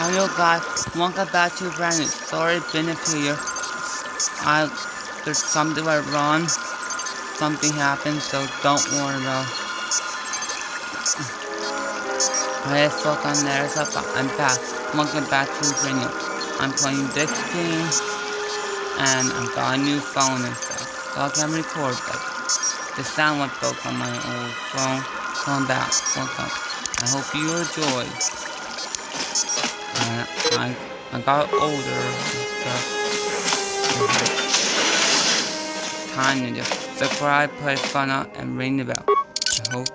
Hello guys, welcome back to brand new. Sorry it's been a few years. There's something went wrong. Something happened, so don't worry about. Let's talk on there. I'm back. Welcome back to brand new. I'm playing this game, and I got a new phone and stuff, so I can record. But the sound went broke on my old phone. So I'm back. Welcome. I hope you enjoy. I got older and stuff. Time to just subscribe, play fun up, and ring the bell. I hope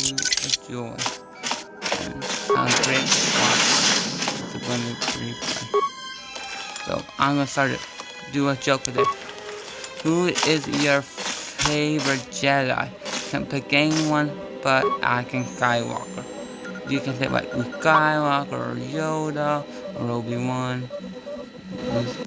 you enjoy. And sounds great. So I'm gonna start to do a joke with it. Who is your favorite Jedi? Can pick anyone, but I can Skywalker. You can say like Luke Skywalker or Yoda or Obi-Wan.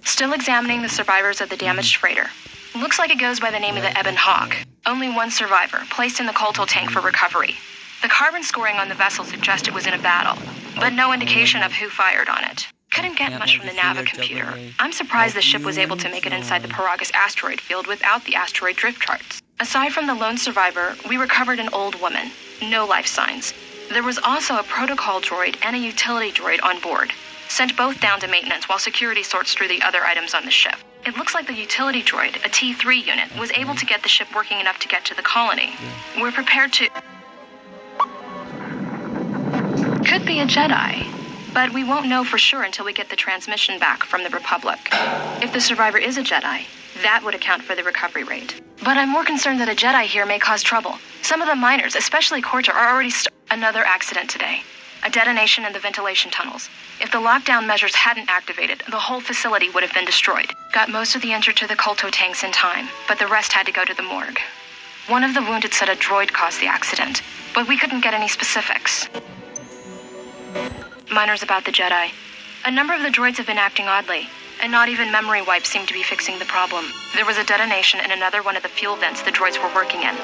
Still examining the survivors of the damaged freighter. Looks like it goes by the name of the Ebon Hawk. Only one survivor, placed in the kotor tank for recovery. The carbon scoring on the vessel suggests it was in a battle, but no indication of who fired on it. Couldn't get much from the Nava computer. I'm surprised the ship was able to make it inside the Paragus asteroid field without the asteroid drift charts. Aside from the lone survivor, we recovered an old woman. No life signs. There was also a protocol droid and a utility droid on board. Sent both down to maintenance while security sorts through the other items on the ship. It looks like the utility droid, a T3 unit, was able to get the ship working enough to get to the colony. We're prepared to... Could be a Jedi, but we won't know for sure until we get the transmission back from the Republic. If the survivor is a Jedi, that would account for the recovery rate. But I'm more concerned that a Jedi here may cause trouble. Some of the miners, especially Kotor, are already another accident today. A detonation in the ventilation tunnels. If the lockdown measures hadn't activated, the whole facility would have been destroyed. Got most of the injured to the kotor tanks in time, but the rest had to go to the morgue. One of the wounded said a droid caused the accident, but we couldn't get any specifics. Miners about the Jedi. A number of the droids have been acting oddly, and not even memory wipes seem to be fixing the problem. There was a detonation in another one of the fuel vents the droids were working in.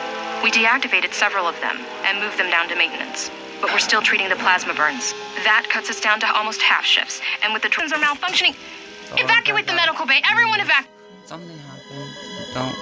We deactivated several of them and moved them down to maintenance. But we're still treating the plasma burns. That cuts us down to almost half shifts. And with the droids are malfunctioning, evacuate the medical bay. Everyone evacuate. Something happened. Don't.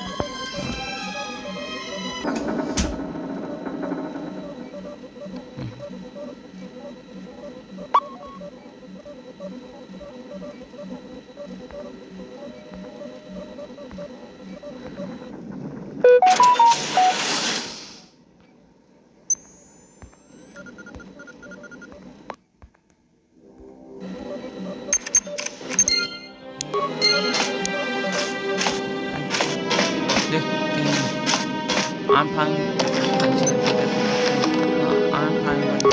I'm fine. I'm fine with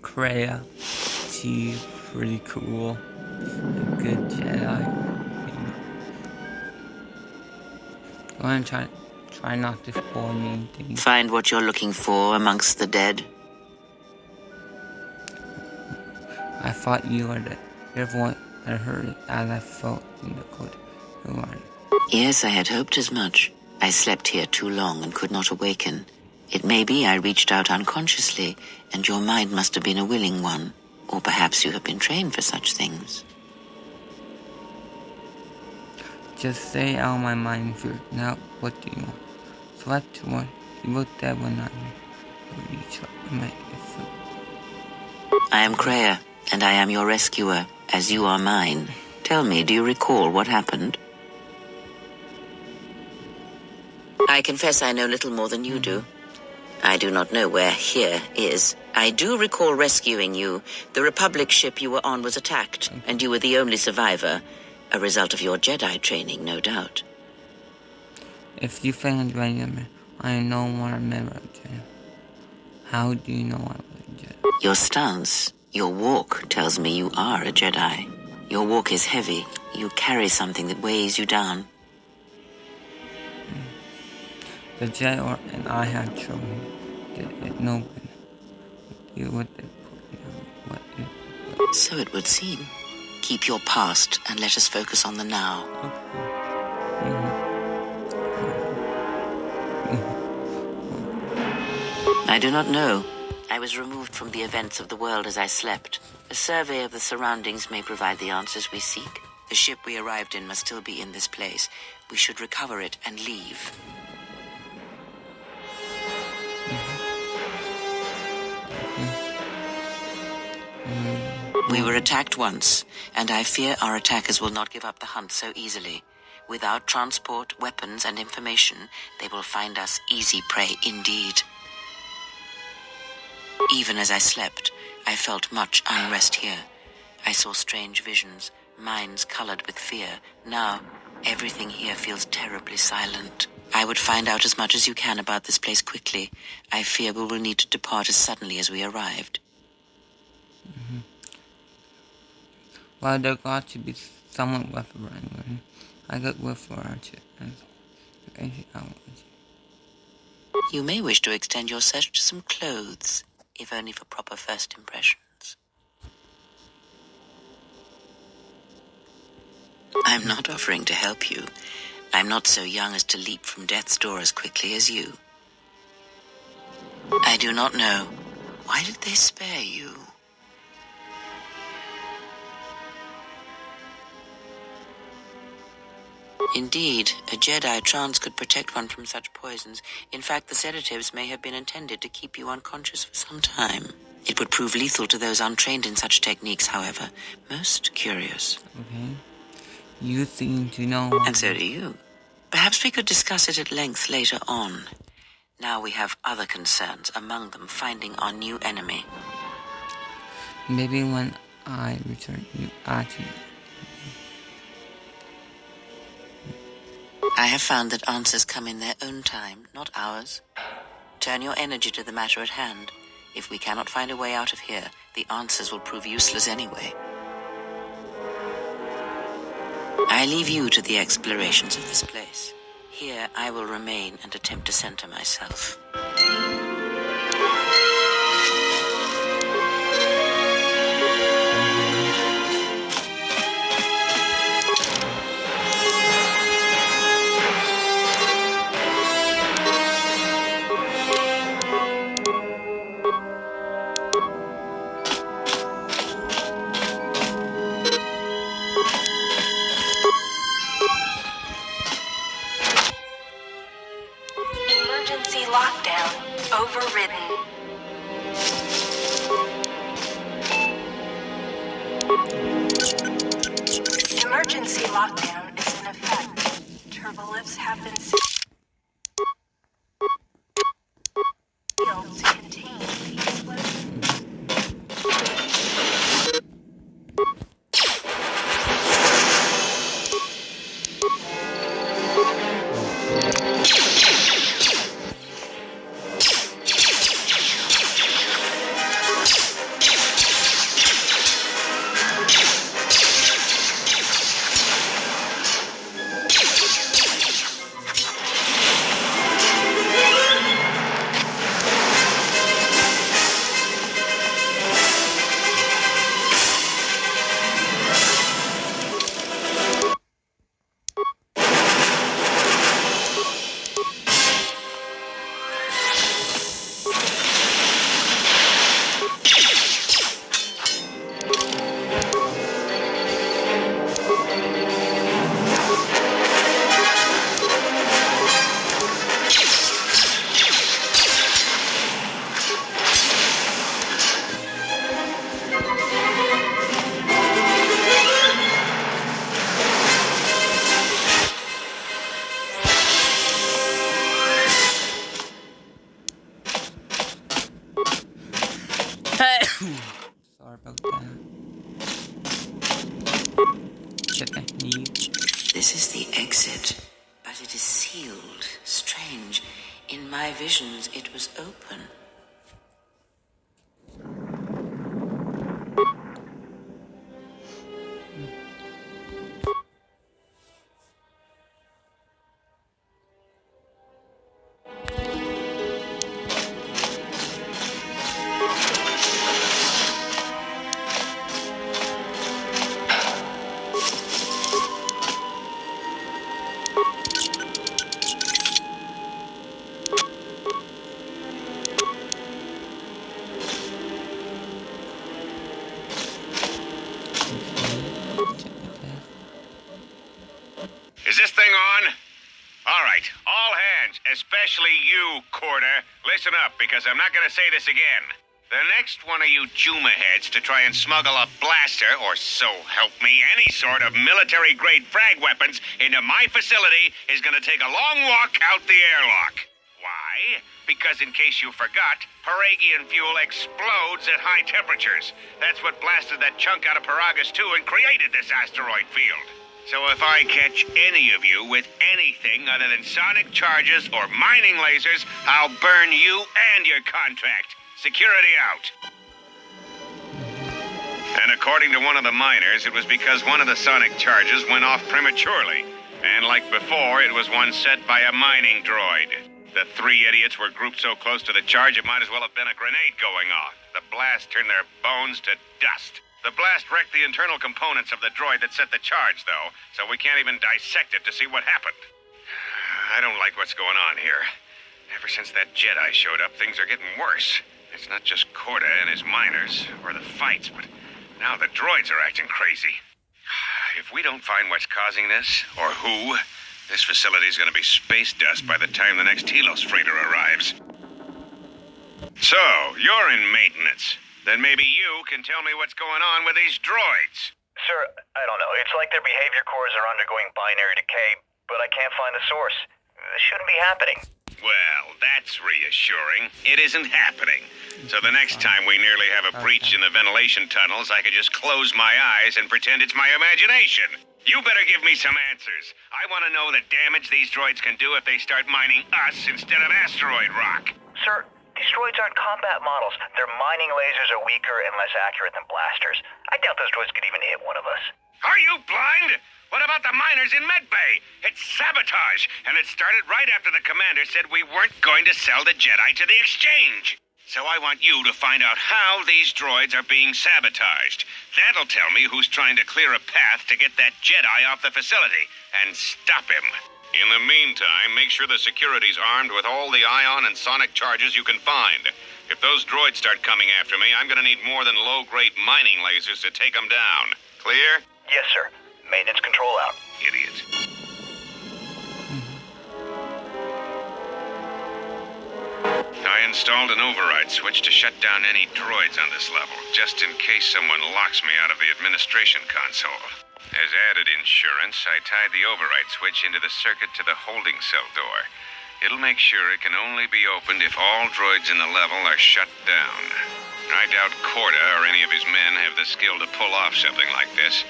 Kreia. She's pretty cool. A good Jedi. Go ahead and try not to spoil me anything. Find what you're looking for amongst the dead? I thought you were your voice. I heard it as I felt in the cold. Who are you? Yes, I had hoped as much. I slept here too long and could not awaken. It may be I reached out unconsciously, and your mind must have been a willing one. Or perhaps you have been trained for such things. Just say out my mind if you're now. What do you want? Slept one. You looked dead one night. I am Kreia, and I am your rescuer, as you are mine. Tell me, do you recall what happened? I confess I know little more than you do. I do not know where here is. I do recall rescuing you. The Republic ship you were on was attacked, and you were the only survivor. A result of your Jedi training, no doubt. If you found Jedi, I no more remember Jedi. How do you know I was a Jedi? Your stance, your walk tells me you are a Jedi. Your walk is heavy. You carry something that weighs you down. The Jedi and I had children. it no good. You would put down what you So it would seem. Keep your past and let us focus on the now. I do not know. I was removed from the events of the world as I slept. A survey of the surroundings may provide the answers we seek. The ship we arrived in must still be in this place. We should recover it and leave. We were attacked once, and I fear our attackers will not give up the hunt so easily. Without transport, weapons, and information, they will find us easy prey indeed. Even as I slept, I felt much unrest here. I saw strange visions, minds colored with fear. Now, everything here feels terribly silent. I would find out as much as you can about this place quickly. I fear we will need to depart as suddenly as we arrived. Well, there got to be someone with around. I got with around it. You may wish to extend your search to some clothes, if only for proper first impressions. I'm not offering to help you. I'm not so young as to leap from death's door as quickly as you. I do not know. Why did they spare you? Indeed, a Jedi trance could protect one from such poisons. In fact, the sedatives may have been intended to keep you unconscious for some time. It would prove lethal to those untrained in such techniques, however. Most curious. Okay. You seem to know. And so do you. Perhaps we could discuss it at length later on. Now we have other concerns, among them finding our new enemy. Maybe when I return, you actually. I have found that answers come in their own time, not ours. Turn your energy to the matter at hand. If we cannot find a way out of here, the answers will prove useless anyway. I leave you to the explorations of this place. Here I will remain and attempt to center myself. Emergency lockdown overridden. Emergency lockdown is in effect. Turbolifts have been sealed to contain the explosion. Sorry about that. This is the exit, but it is sealed. Strange. In my visions, it was open. you, Corder. Listen up, because I'm not gonna say this again. The next one of you Juma heads to try and smuggle a blaster, or so help me, any sort of military-grade frag weapons into my facility is gonna take a long walk out the airlock. Why? Because in case you forgot, Paragian fuel explodes at high temperatures. That's what blasted that chunk out of Paragus 2 and created this asteroid field. So if I catch any of you with anything other than sonic charges or mining lasers, I'll burn you and your contract. Security out. And according to one of the miners, it was because one of the sonic charges went off prematurely. And like before, it was one set by a mining droid. The three idiots were grouped so close to the charge, it might as well have been a grenade going off. The blast turned their bones to dust. The blast wrecked the internal components of the droid that set the charge, though, so we can't even dissect it to see what happened. I don't like what's going on here. Ever since that Jedi showed up, things are getting worse. It's not just Corda and his miners, or the fights, but now the droids are acting crazy. If we don't find what's causing this, or who, this facility's gonna be space dust by the time the next Telos freighter arrives. So, you're in maintenance. Then maybe you can tell me what's going on with these droids. Sir, I don't know. It's like their behavior cores are undergoing binary decay, but I can't find the source. This shouldn't be happening. Well, that's reassuring. It isn't happening. So the next time we nearly have a breach in the ventilation tunnels, I could just close my eyes and pretend it's my imagination. You better give me some answers. I want to know the damage these droids can do if they start mining us instead of asteroid rock. Sir, these droids aren't combat models. Their mining lasers are weaker and less accurate than blasters. I doubt those droids could even hit one of us. Are you blind? What about the miners in Medbay? It's sabotage, and it started right after the commander said we weren't going to sell the Jedi to the exchange. So I want you to find out how these droids are being sabotaged. That'll tell me who's trying to clear a path to get that Jedi off the facility and stop him. In the meantime, make sure the security's armed with all the ion and sonic charges you can find. If those droids start coming after me, I'm gonna need more than low-grade mining lasers to take them down. Clear? Yes, sir. Maintenance control out. Idiot. I installed an override switch to shut down any droids on this level, just in case someone locks me out of the administration console. As added insurance, I tied the override switch into the circuit to the holding cell door. It'll make sure it can only be opened if all droids in the level are shut down. I doubt Corda or any of his men have the skill to pull off something like this,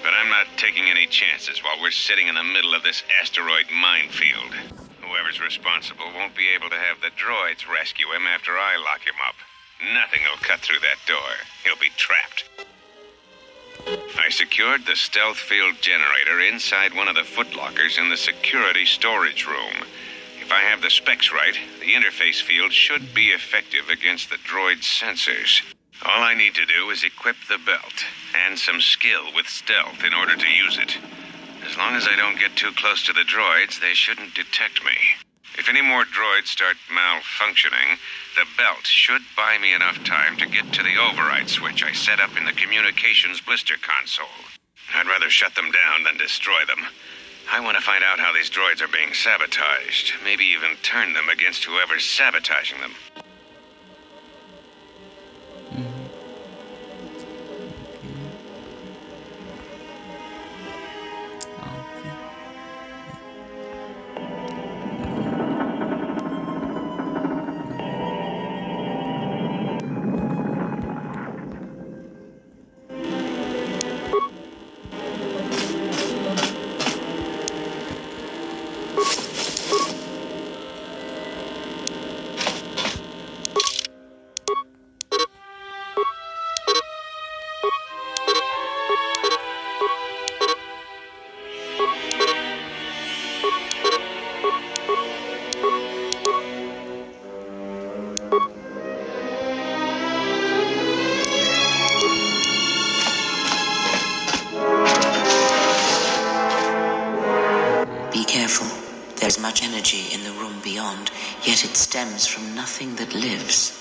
but I'm not taking any chances while we're sitting in the middle of this asteroid minefield. Whoever's responsible won't be able to have the droids rescue him after I lock him up. Nothing will cut through that door. He'll be trapped. I secured the stealth field generator inside one of the footlockers in the security storage room. If I have the specs right, the interface field should be effective against the droid's sensors. All I need to do is equip the belt, and some skill with stealth in order to use it. As long as I don't get too close to the droids, they shouldn't detect me. If any more droids start malfunctioning, the belt should buy me enough time to get to the override switch I set up in the communications blister console. I'd rather shut them down than destroy them. I want to find out how these droids are being sabotaged, maybe even turn them against whoever's sabotaging them. There's much energy in the room beyond, yet it stems from nothing that lives.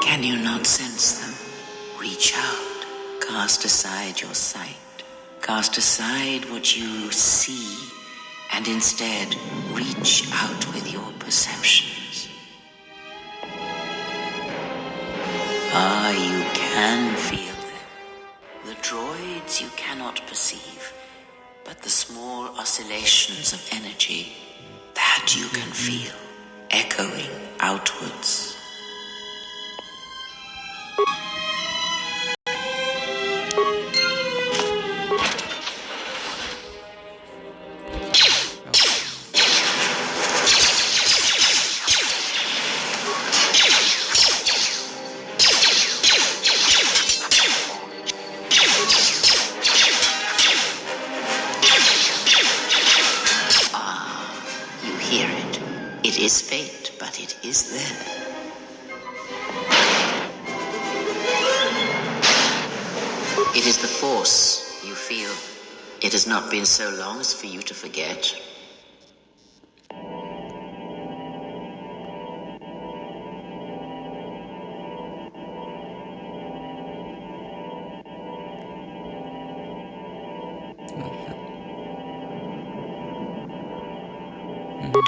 Can you not sense them? Reach out, cast aside your sight, cast aside what you see, and instead reach out with your perceptions. Ah, you can feel them. The droids you cannot perceive, but the small oscillations of energy that you can feel echoing outwards. You hear it. It is faint, but it is there. It is the force you feel. It has not been so long as for you to forget.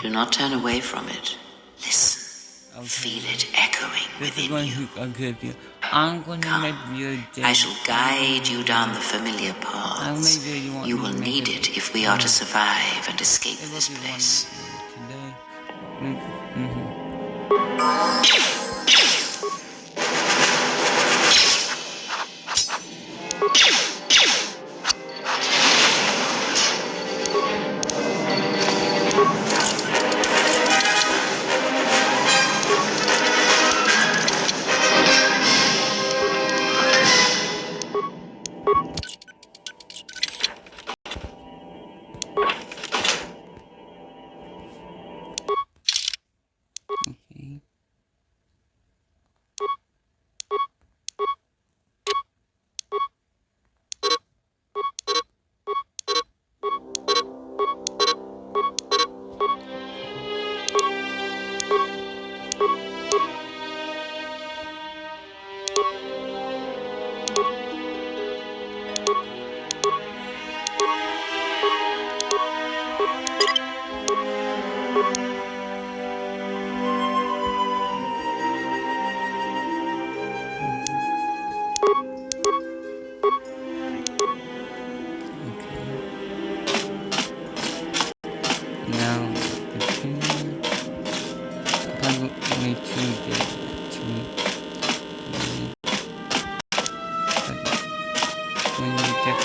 Do not turn away from it. Listen. Okay. Feel it echoing within you. I'm going to Come. make you I shall guide you down the familiar paths. You will need it if we are to survive and escape this place. Okay. Now, continue. Probably 2 days. 2 when you get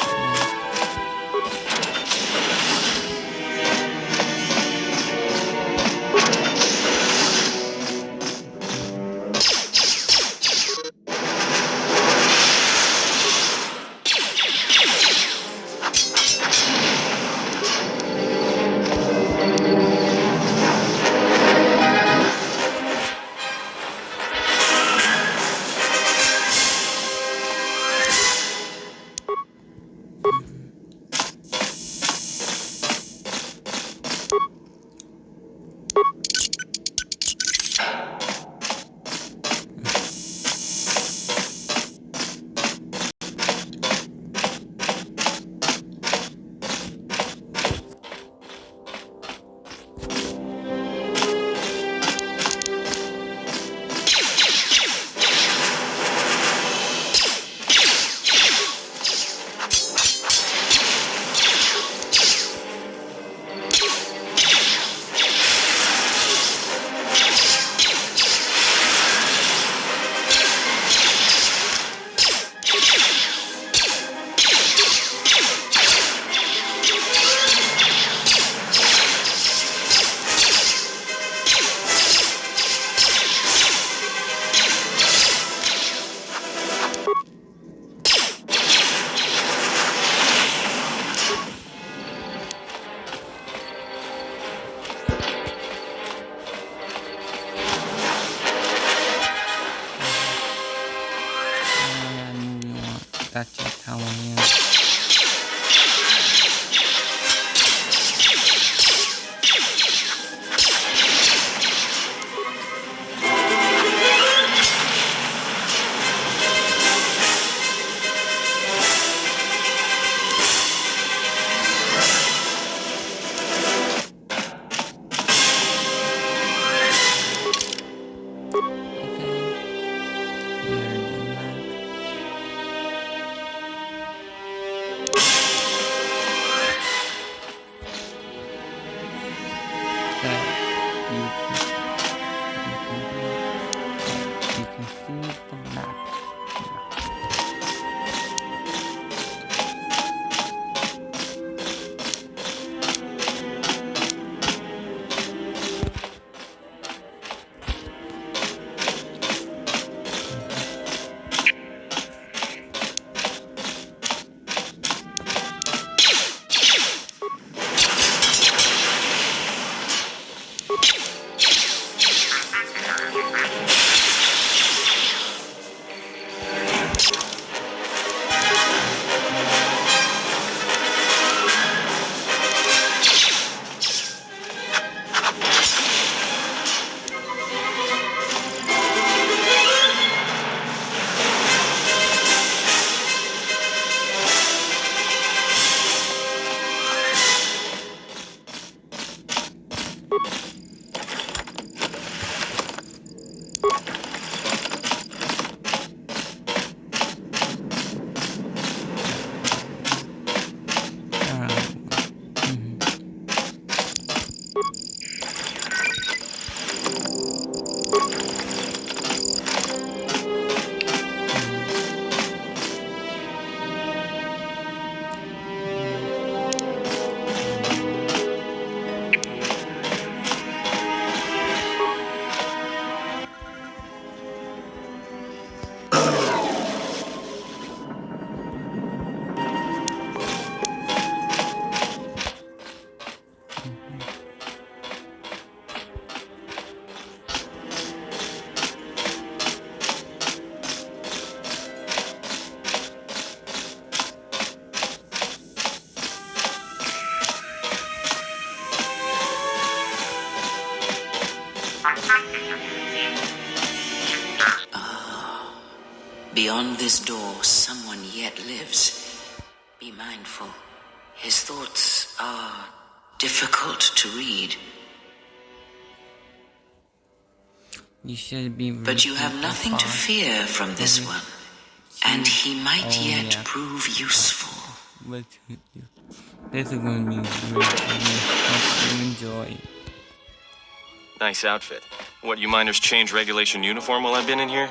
Beyond this door, someone yet lives. Be mindful. His thoughts are difficult to read. You should be. But you have nothing to fear from this one, and he might yet prove useful. But this is going to be great. I hope you enjoy. Nice outfit. What, you miners change regulation uniform while I've been in here?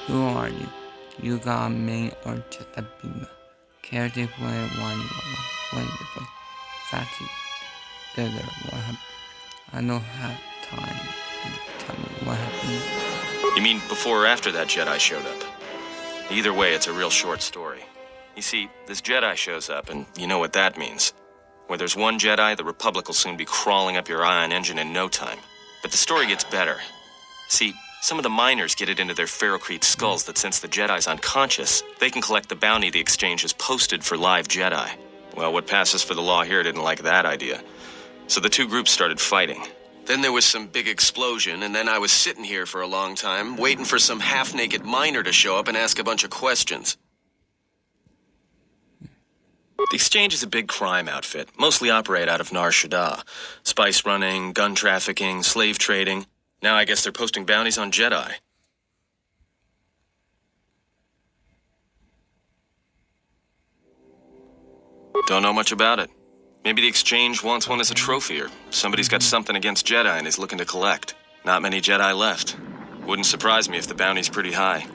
Who are you? You got a main or just a bingo? Care to play one wonderful. That's it. What happened? I don't have time. Tell me what happened. You mean before or after that Jedi showed up? Either way, it's a real short story. You see, this Jedi shows up, and you know what that means. Where there's one Jedi, the Republic will soon be crawling up your ion engine in no time. But the story gets better. See, some of the miners get it into their ferrocrete skulls that since the Jedi's unconscious, they can collect the bounty the exchange has posted for live Jedi. Well, what passes for the law here didn't like that idea. So the two groups started fighting. Then there was some big explosion, and then I was sitting here for a long time, waiting for some half-naked miner to show up and ask a bunch of questions. The exchange is a big crime outfit, mostly operate out of Nar Shaddaa. Spice running, gun trafficking, slave trading. Now I guess they're posting bounties on Jedi. Don't know much about it. Maybe the exchange wants one as a trophy, or somebody's got something against Jedi and is looking to collect. Not many Jedi left. Wouldn't surprise me if the bounty's pretty high.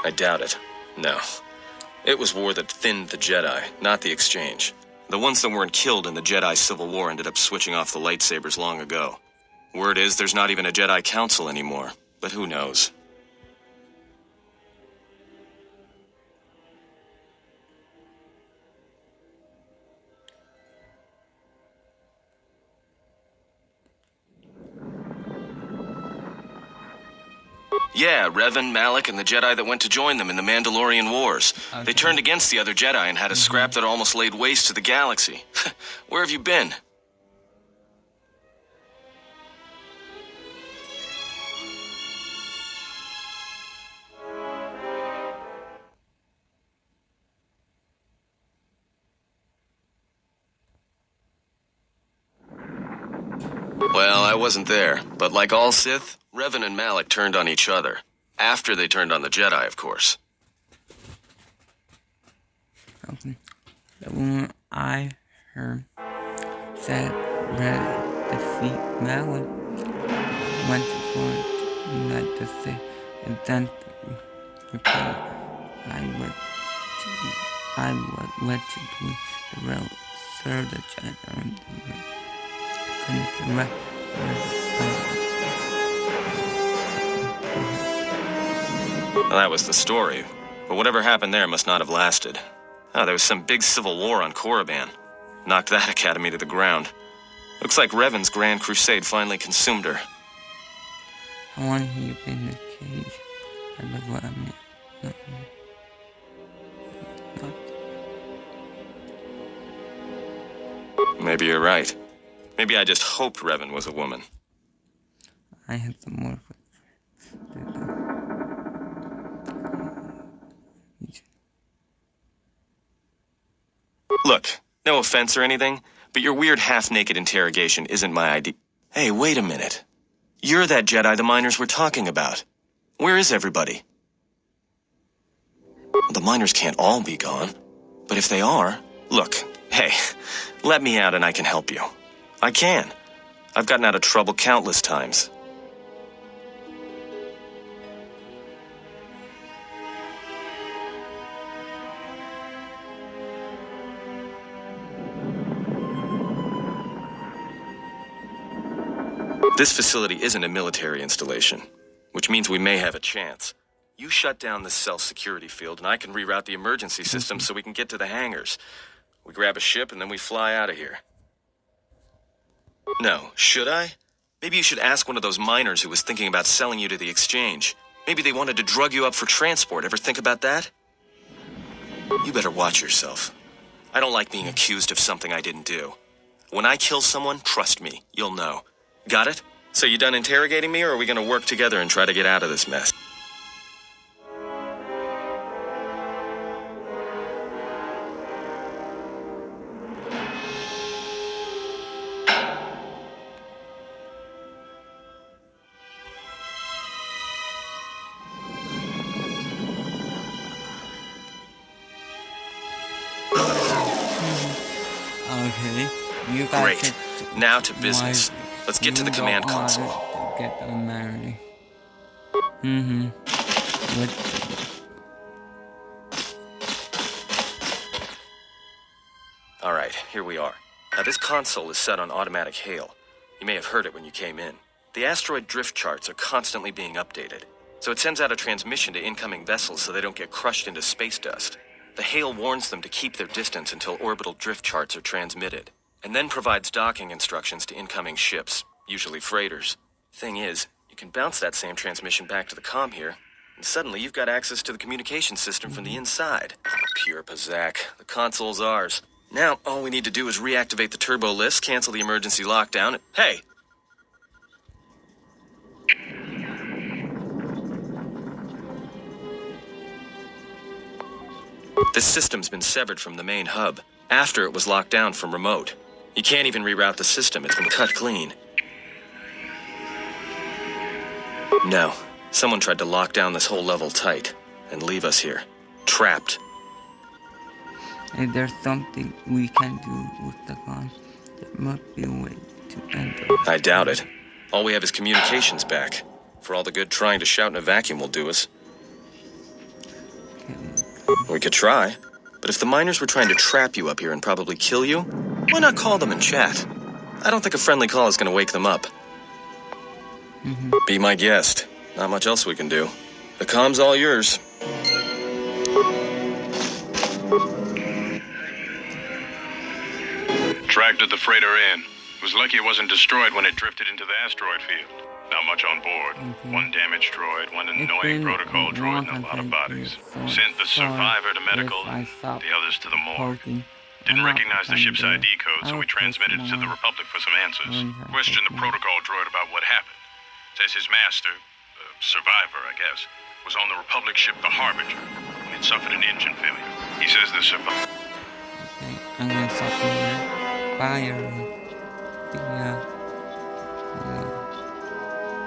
I doubt it. No. It was war that thinned the Jedi, not the exchange. The ones that weren't killed in the Jedi Civil War ended up switching off the lightsabers long ago. Word is there's not even a Jedi Council anymore, but who knows? Yeah, Revan, Malak, and the Jedi that went to join them in the Mandalorian Wars. Okay. They turned against the other Jedi and had a scrap that almost laid waste to the galaxy. Where have you been? Well, I wasn't there, but like all Sith, Revan and Malak turned on each other. After they turned on the Jedi, of course. Okay. The woman I heard said Red defeat Malak went to court, not to say, and then replied, I went to do the road, serve the Jedi and Well, that was the story. But whatever happened there must not have lasted. Oh, there was some big civil war on Korriban. Knocked that academy to the ground. Looks like Revan's grand crusade finally consumed her. I want you in the cage. I love what I meant. Maybe you're right. Maybe I just hoped Revan was a woman. I had some more. Look, no offense or anything, but your weird half-naked interrogation isn't my idea. Hey, wait a minute. You're that Jedi the miners were talking about. Where is everybody? The miners can't all be gone. But if they are... Look, hey, let me out and I can help you. I can. I've gotten out of trouble countless times. This facility isn't a military installation, which means we may have a chance. You shut down this self-security field, and I can reroute the emergency system so we can get to the hangars. We grab a ship, and then we fly out of here. No, should I? Maybe you should ask one of those miners who was thinking about selling you to the exchange. Maybe they wanted to drug you up for transport. Ever think about that? You better watch yourself. I don't like being accused of something I didn't do. When I kill someone, trust me, you'll know. Got it? So you done interrogating me, or are we gonna work together and try to get out of this mess? Okay, you guys Great. Now to business. Let's get to the command console. Get them married. Alright, here we are. Now this console is set on automatic hail. You may have heard it when you came in. The asteroid drift charts are constantly being updated, so it sends out a transmission to incoming vessels so they don't get crushed into space dust. The hail warns them to keep their distance until orbital drift charts are transmitted, and then provides docking instructions to incoming ships, usually freighters. Thing is, you can bounce that same transmission back to the comm here, and suddenly you've got access to the communication system from the inside. Pure pizzazz. The console's ours. Now, all we need to do is reactivate the turbo lifts, cancel the emergency lockdown. Hey! This system's been severed from the main hub, after it was locked down from remote. You can't even reroute the system, it's been cut clean. No, someone tried to lock down this whole level tight, and leave us here, trapped. If there's something we can do with the gun, there must be a way to enter. I doubt it. All we have is communications back. For all the good trying to shout in a vacuum will do us. We could try, but if the miners were trying to trap you up here and probably kill you, why not call them and chat? I don't think a friendly call is gonna wake them up. Be my guest. Not much else we can do. The comm's all yours. Tracked the freighter in. Was lucky it wasn't destroyed when it drifted into the asteroid field. Not much on board. One damaged droid, one annoying protocol droid, and a lot of bodies. Sent the survivor to medical, the others to the morgue. Didn't recognize the ship's ID code, so we transmitted it to the Republic for some answers. Questioned the protocol droid about what happened. Says his master, the survivor, I guess, was on the Republic ship the Harbinger, and it suffered an engine failure. He says the survivor... Okay, I'm gonna stop here. Bye, everyone.